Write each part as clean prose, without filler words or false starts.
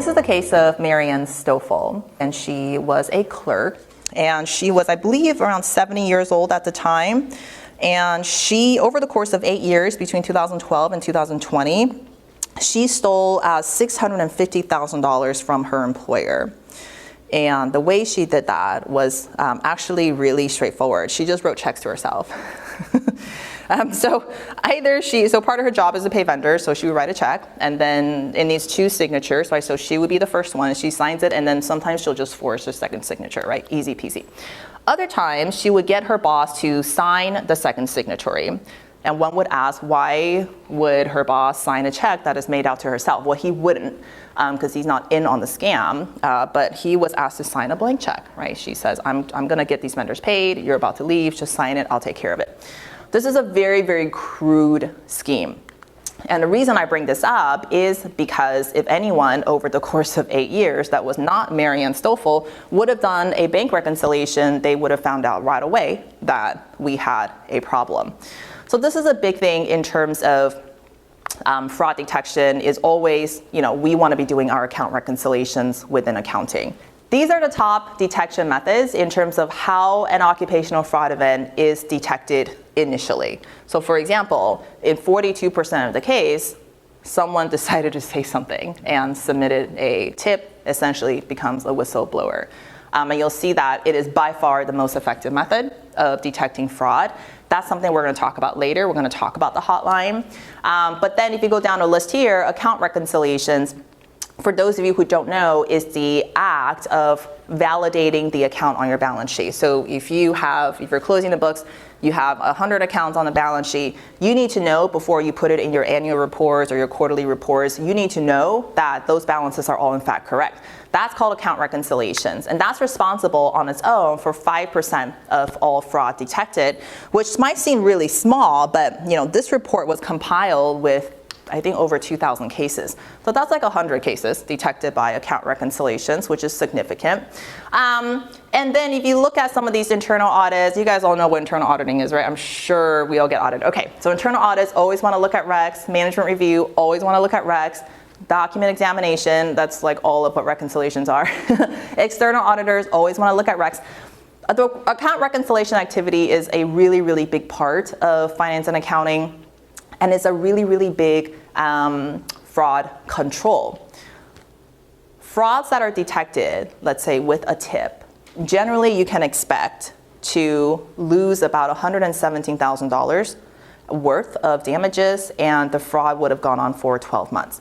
This is the case of Maryann Stoffel, and she was a clerk, and she was, I believe, around 70 years old at the time. And she, over the course of 8 years, between 2012 and 2020, she stole $650,000 from her employer. And the way she did that was actually really straightforward. She just wrote checks to herself. So part of her job is to pay vendors, so she would write a check, and then it needs 2 signatures, right? So she would be the first one, and she signs it, and then sometimes she'll just force a second signature, right? Easy peasy. Other times, she would get her boss to sign the second signatory. And one would ask, why would her boss sign a check that is made out to herself? Well, he wouldn't, because he's not in on the scam, but he was asked to sign a blank check, right? She says, I'm gonna get these vendors paid, you're about to leave, just sign it, I'll take care of it. This is a very, very crude scheme. And the reason I bring this up is because if anyone over the course of 8 years that was not Maryann Stoffel would have done a bank reconciliation, they would have found out right away that we had a problem. So this is a big thing in terms of fraud detection is always, we want to be doing our account reconciliations within accounting. These are the top detection methods in terms of how an occupational fraud event is detected initially. So for example, in 42% of the case, someone decided to say something and submitted a tip, essentially becomes a whistleblower. And you'll see that it is by far the most effective method of detecting fraud. That's something we're going to talk about later. We're going to talk about the hotline. But then if you go down a list here, account reconciliations, for those of you who don't know, is the act of validating the account on your balance sheet. So if you're closing the books, you have 100 accounts on the balance sheet, you need to know before you put it in your annual reports or your quarterly reports, you need to know that those balances are all in fact correct. That's called account reconciliations, and that's responsible on its own for 5% of all fraud detected, which might seem really small, but this report was compiled with I think over 2,000 cases. So that's like 100 cases detected by account reconciliations, which is significant. And then if you look at some of these internal audits, you guys all know what internal auditing is, right? I'm sure we all get audited. Okay, so internal audits always want to look at recs, management review always want to look at recs, document examination, that's like all of what reconciliations are. External auditors always want to look at recs. The account reconciliation activity is a really, really big part of finance and accounting, and it's a really, really big fraud control. Frauds that are detected, let's say with a tip, generally you can expect to lose about $117,000 worth of damages, and the fraud would have gone on for 12 months.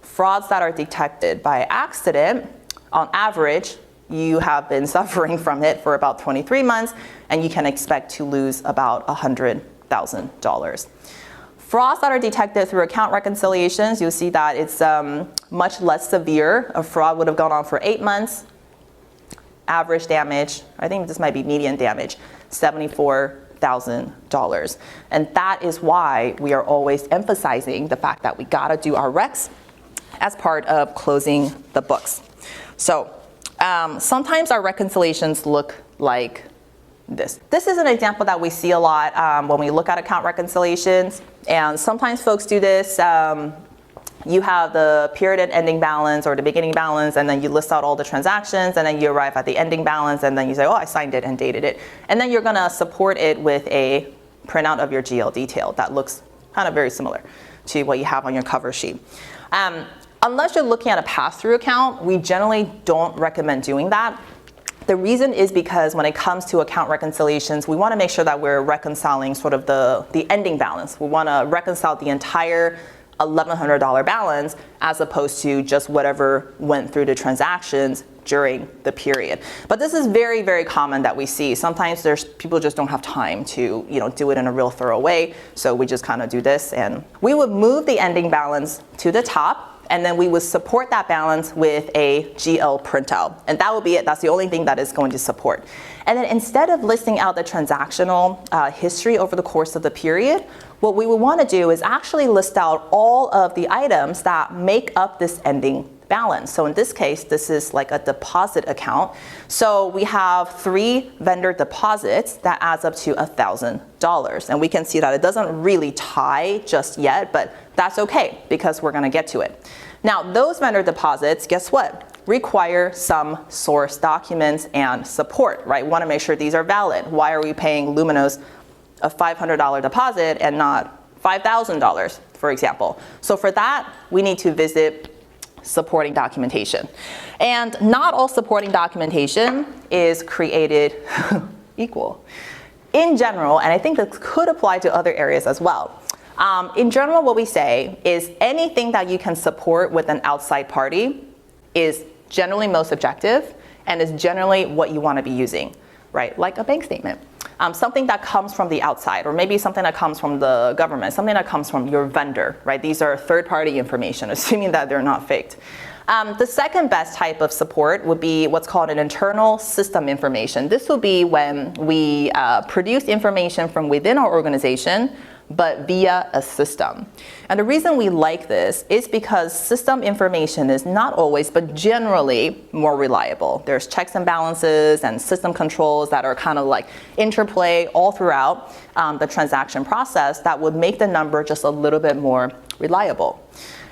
Frauds that are detected by accident, on average, you have been suffering from it for about 23 months, and you can expect to lose about $100,000. Frauds that are detected through account reconciliations, you'll see that it's much less severe. A fraud would have gone on for 8 months. Average damage, I think this might be median damage, $74,000. And that is why we are always emphasizing the fact that we gotta do our recs as part of closing the books. So sometimes our reconciliations look like this. This is an example that we see a lot when we look at account reconciliations. And sometimes folks do this. You have the period and ending balance or the beginning balance, and then you list out all the transactions, and then you arrive at the ending balance, and then you say, oh, I signed it and dated it. And then you're gonna support it with a printout of your GL detail that looks kind of very similar to what you have on your cover sheet. Unless you're looking at a pass-through account, we generally don't recommend doing that. The reason is because when it comes to account reconciliations, we want to make sure that we're reconciling sort of the ending balance. We want to reconcile the entire $1,100 balance as opposed to just whatever went through the transactions during the period. But this is very, very common that we see. Sometimes people just don't have time to do it in a real thorough way, so we just kind of do this, and we would move the ending balance to the top, and then we would support that balance with a GL printout. And that will be it. That's the only thing that is going to support. And then instead of listing out the transactional history over the course of the period, what we would want to do is actually list out all of the items that make up this ending balance. So in this case, this is like a deposit account. So we have 3 vendor deposits that adds up to $1,000. And we can see that it doesn't really tie just yet, but that's okay because we're going to get to it. Now, those vendor deposits, guess what? Require some source documents and support, right? We want to make sure these are valid. Why are we paying Luminos a $500 deposit and not $5,000, for example? So for that, we need to visit supporting documentation. And not all supporting documentation is created equal. In general, and I think this could apply to other areas as well, in general, what we say is anything that you can support with an outside party is generally most objective and is generally what you want to be using, right? Like a bank statement. Something that comes from the outside, or maybe something that comes from the government, something that comes from your vendor, right? These are third-party information, assuming that they're not faked. The second best type of support would be what's called an internal system information. This will be when we produce information from within our organization, but via a system. And the reason we like this is because system information is not always, but generally more reliable. There's checks and balances and system controls that are kind of like interplay all throughout the transaction process that would make the number just a little bit more reliable.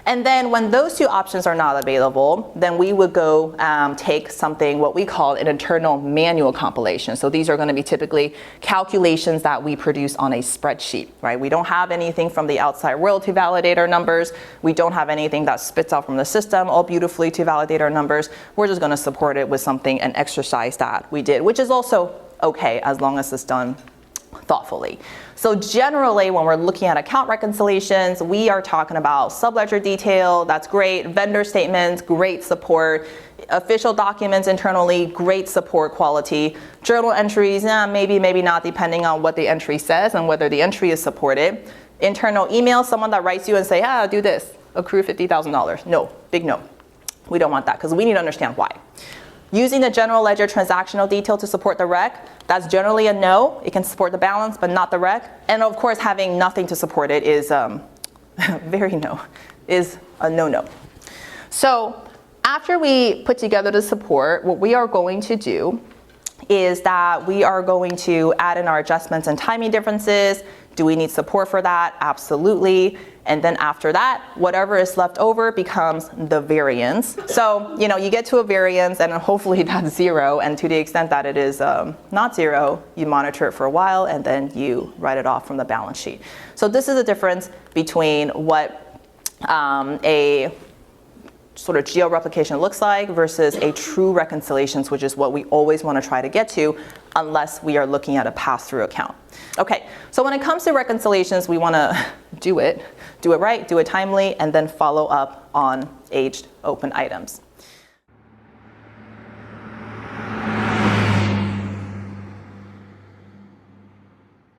And then when those two options are not available, then we would go take something, what we call an internal manual compilation. So these are going to be typically calculations that we produce on a spreadsheet, right? We don't have anything from the outside world to validate our numbers. We don't have anything that spits out from the system all beautifully to validate our numbers. We're just going to support it with something, an exercise that we did, which is also okay as long as it's done thoughtfully. So generally, when we're looking at account reconciliations, we are talking about subledger detail, that's great, vendor statements, great support, official documents internally, great support quality, journal entries, maybe, maybe not, depending on what the entry says and whether the entry is supported. Internal email, someone that writes you and say, do this, accrue $50,000. No, big no. We don't want that because we need to understand why. Using the general ledger transactional detail to support the rec, that's generally a no. It can support the balance, but not the rec. And of course, having nothing to support it is very no, is a no-no. So after we put together the support, what we are going to do is that we are going to add in our adjustments and timing differences. Do we need support for that? Absolutely. And then after that, whatever is left over becomes the variance. So, you get to a variance and hopefully that's zero. And to the extent that it is not zero, you monitor it for a while and then you write it off from the balance sheet. So this is the difference between what a sort of geo-replication looks like versus a true reconciliations, which is what we always want to try to get to unless we are looking at a pass-through account. Okay, so when it comes to reconciliations, we want to do it right, do it timely, and then follow up on aged open items.